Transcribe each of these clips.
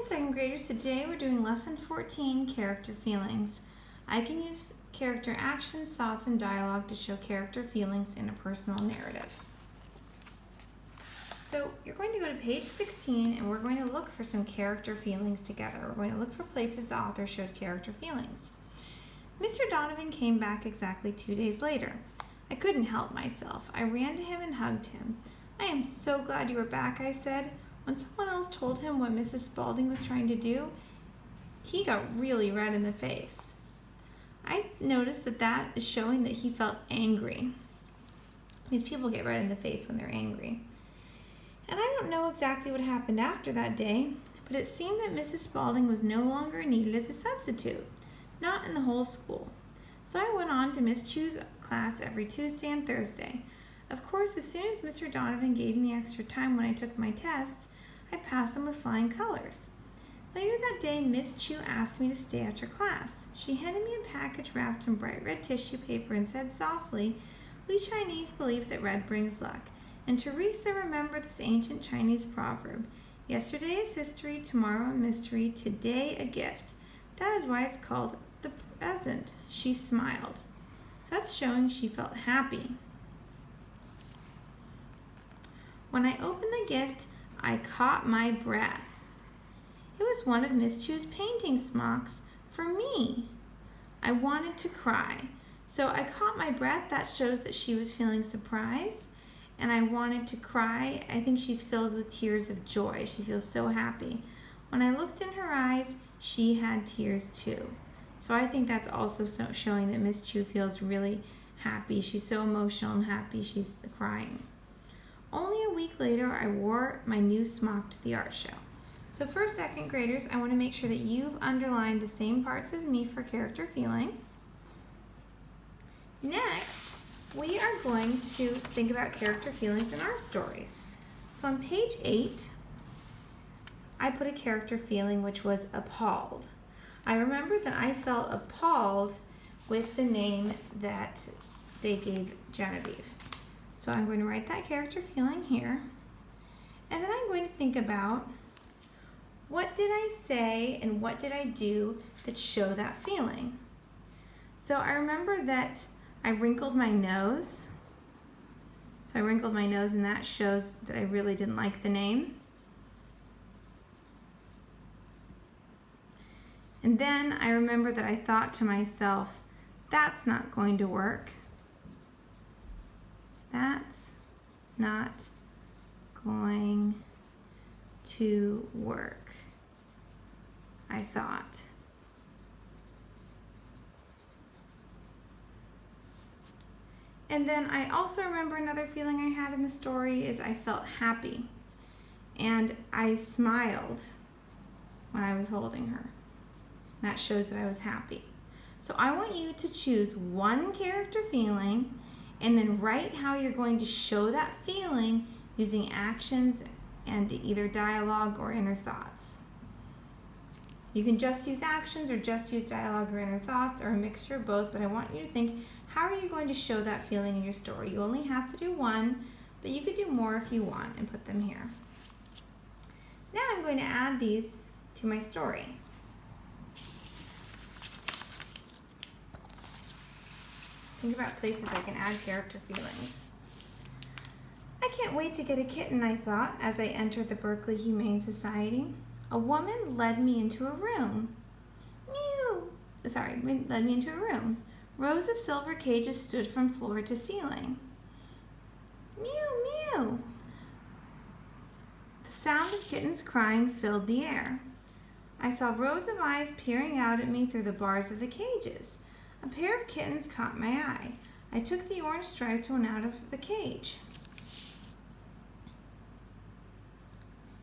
Hi, second graders. Today we're doing lesson 14, character feelings. I can use character actions, thoughts, and dialogue to show character feelings in a personal narrative. So you're going to go to page 16 and we're going to look for some character feelings together. We're going to look for places the author showed character feelings. Mr. Donovan came back exactly 2 days later. I couldn't help myself. I ran to him and hugged him. "I am so glad you are back," I said. When someone else told him what Mrs. Spaulding was trying to do, he got really red in the face. I noticed that is showing that he felt angry. These people get red in the face when they're angry. And I don't know exactly what happened after that day, but it seemed that Mrs. Spaulding was no longer needed as a substitute, not in the whole school. So I went on to Miss Chu's class every Tuesday and Thursday. Of course, as soon as Mr. Donovan gave me extra time when I took my tests, I passed them with flying colors. Later that day, Miss Chu asked me to stay after class. She handed me a package wrapped in bright red tissue paper and said softly, "We Chinese believe that red brings luck. And Teresa, remember this ancient Chinese proverb. Yesterday is history, tomorrow a mystery, today a gift. That is why it's called the present." She smiled. So that's showing she felt happy. When I opened the gift, I caught my breath. It was one of Miss Chu's painting smocks for me. I wanted to cry. So I caught my breath. That shows that she was feeling surprised. And I wanted to cry. I think she's filled with tears of joy. She feels so happy. When I looked in her eyes, she had tears too. So I think that's also showing that Miss Chu feels really happy. She's so emotional and happy she's crying. Only a week later, I wore my new smock to the art show. So for second graders, I want to make sure that you've underlined the same parts as me for character feelings. Next, we are going to think about character feelings in our stories. So on page 8, I put a character feeling which was appalled. I remember that I felt appalled with the name that they gave Genevieve. So I'm going to write that character feeling here. And then I'm going to think about what did I say and what did I do that show that feeling. So I remember that I wrinkled my nose. So I wrinkled my nose and that shows that I really didn't like the name. And then I remember that I thought to myself, that's not going to work. That's not going to work, I thought. And then I also remember another feeling I had in the story is I felt happy. And I smiled when I was holding her. That shows that I was happy. So I want you to choose one character feeling and then write how you're going to show that feeling using actions and either dialogue or inner thoughts. You can just use actions or just use dialogue or inner thoughts or a mixture of both, but I want you to think, how are you going to show that feeling in your story? You only have to do one, but you could do more if you want and put them here. Now I'm going to add these to my story. Think about places I can add character feelings. I can't wait to get a kitten, I thought, as I entered the Berkeley Humane Society. A woman led me into a room. Led me into a room. Rows of silver cages stood from floor to ceiling. Mew, mew. The sound of kittens crying filled the air. I saw rows of eyes peering out at me through the bars of the cages. A pair of kittens caught my eye. I took the orange striped one out of the cage.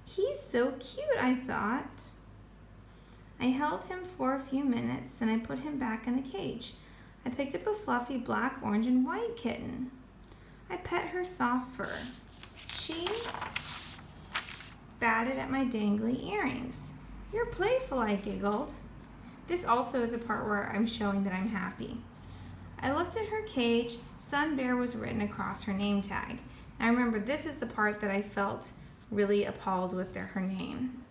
He's so cute, I thought. I held him for a few minutes, then I put him back in the cage. I picked up a fluffy black, orange, and white kitten. I pet her soft fur. She batted at my dangly earrings. "You're playful," I giggled. This also is a part where I'm showing that I'm happy. I looked at her cage. Sun Bear was written across her name tag. I remember this is the part that I felt really appalled with her name.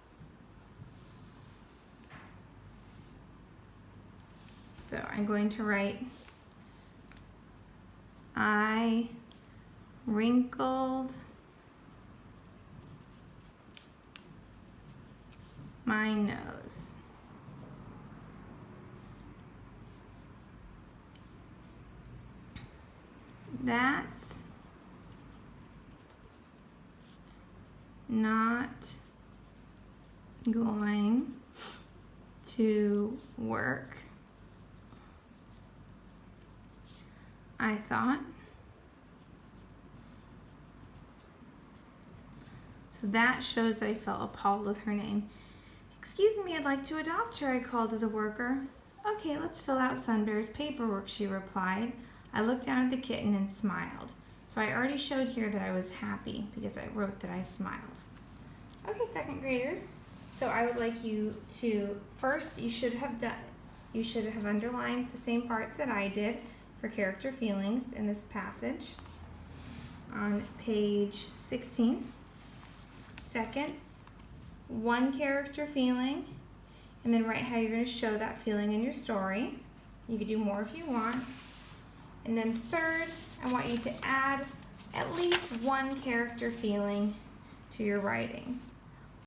So I'm going to write, I wrinkled my nose. That's not going to work, I thought. So that shows that I felt appalled with her name. Excuse me, I'd like to adopt her, I called to the worker. Okay, let's fill out Sunbear's paperwork, she replied. I looked down at the kitten and smiled. So I already showed here that I was happy because I wrote that I smiled. Okay, second graders. So I would like you to, first you should have underlined the same parts that I did for character feelings in this passage on page 16. Second, one character feeling, and then write how you're going to show that feeling in your story. You could do more if you want. And then third, I want you to add at least one character feeling to your writing.